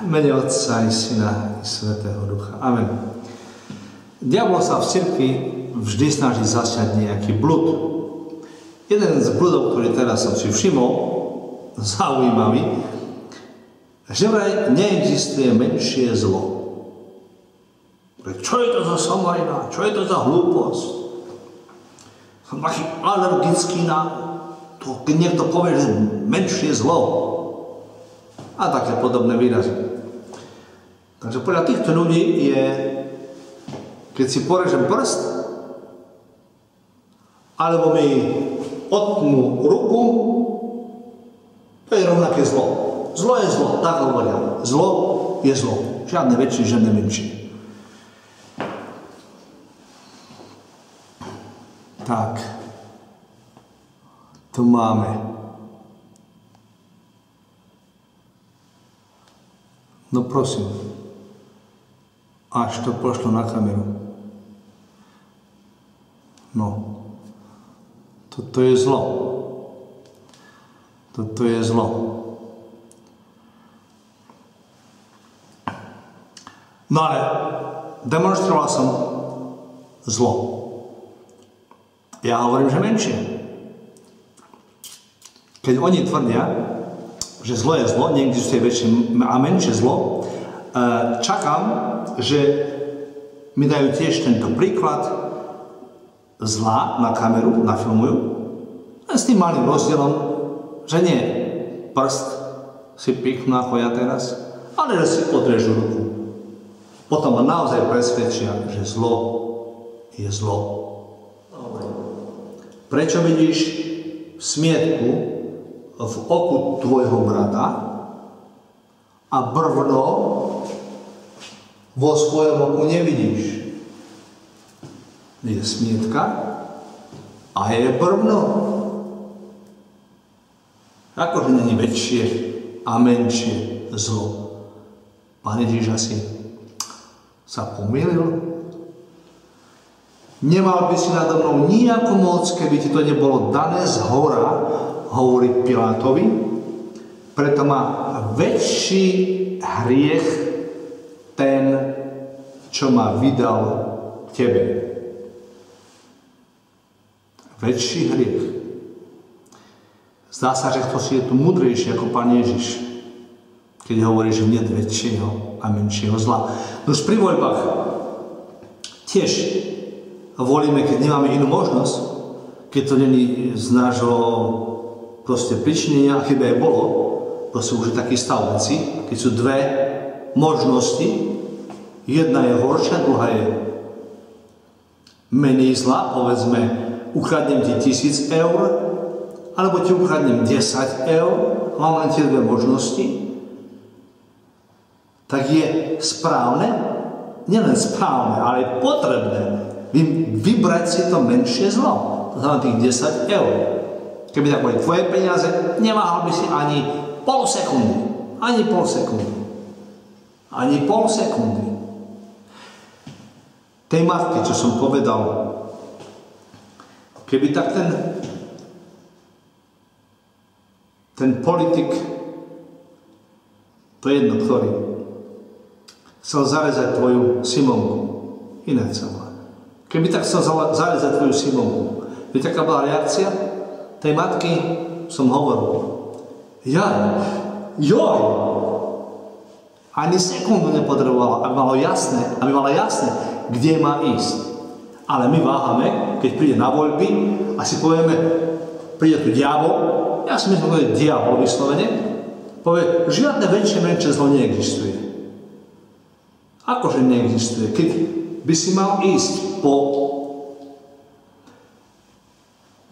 V mene Otca i Syna i Svätého Ducha. Amen. Diabol sa v cirkvi vždy snaží zasiať nejaký blud. Jeden z bludov, ktorý teraz som si všimol, zaujímavý, že vraj neexistuje menšie zlo. Čo je to za somarina? Čo je to za hlúposť? Som taký alergický na to, keď niekto povie, že menšie zlo. A také podobné výrazy. Takže podľa týchto ľudí je, keď si porežem prst, alebo mi odpnú ruku, to je rovnaké zlo. Zlo je zlo, tak hovoria. Zlo je zlo. Žiadne väčšie, žiadne menšie. Tak. Tu máme. No prosím. Až to pošlo na kameru. No. Toto je zlo. Toto je zlo. No ale demonstroval som zlo. Ja hovorím, že menšie. Keď oni tvrdia, že zlo je zlo, neexistuje väčšie a menšie zlo, čakám, že mi dajú tiež tento príklad zla na kameru, nafilmujú, len s tým malým rozdielom, že nie prst si pichnú ako ja teraz, ale že si odrežú ruku. Potom ma naozaj presvedčia, že zlo je zlo. Prečo vidíš smietku v oku tvojho brata a brvno vo svojom oku nevidíš? Je smietka a je brvno. Akože není väčšie a menšie zlo. Pán Ježiš asi sa pomýlil. Nemal by si nado mnou nijako moc, keby ti to nebolo dané zhora, hovorí Pilátovi, preto má väčší hriech ten, čo ma vydal tebe. Väčší hriech. Zdá sa, že kto si je tu múdrejší ako Pán Ježiš, keď hovorí, že nie je väčšieho a menšieho zla. No pri voľbách tiež volíme, keď nemáme inú možnosť, keď to není z nášho proste pričinenia, a chyba aj bolo, proste už je taký stav veci, keď sú dve možnosti, jedna je horšia, druhá je menej zlá, povedzme, ukradnem ti 1000 eur, alebo ti ukradnem 10 eur, mám len tie dve možnosti, tak je správne, nielen správne, ale je potrebné vybrať si to menšie zlo, to znamená tých 10 eur. Keby tak boli tvoje peniaze, neváhal by si ani pol sekundy. Ani pol sekundy. Ani pol sekundy. Tej matke, čo som povedal, keby tak ten politik, to jedno, ktorý chcel zarezať tvoju Simonku, iné chcel. Keby tak chcel zarezať tvoju Simonku, by taká bola reakcia? Tej matky som hovoril, joj, ani sekundu nepotrebovala, aby mala jasné, kde má ísť. Ale my váhame, keď príde na voľby a si povieme, príde tu diabol, ja si myslím, že je diabol vyslovene, povie, žiadne väčšie, menšie zlo neexistuje. Akože neexistuje? Keď by si mal ísť po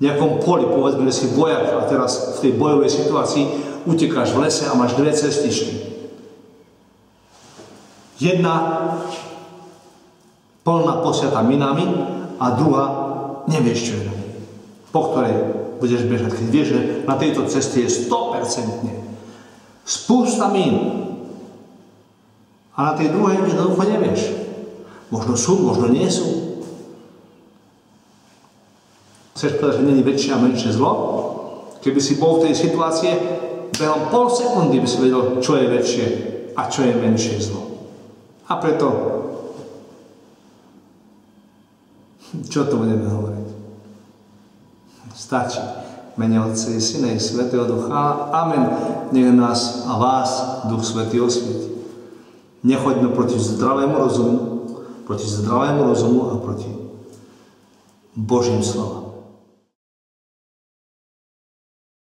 nejakom poli, povedzme, že si vojak a teraz v tej bojovej situácii utekáš v lese a máš dve cestičky. Jedna plná posiata minami a druhá nevieš, čo je na nej, po ktorej budeš bežať. Keď vieš, že na tejto ceste je 100% spústa mín a na tej druhej jednoducho nevieš. Možno sú, možno nie sú. Chceš povedať, že nie je väčšie a menšie zlo? Keby si bol v tej situácii, behom pol sekundy by si vedel, čo je väčšie a čo je menšie zlo. A preto, čo to budeme hovoriť? Stačí. Mene Otca i Syna i Svätého Ducha. Amen. Nech nás a vás Duch Svätý osvieti. Nechoďme proti zdravému rozumu a proti Božím slovám.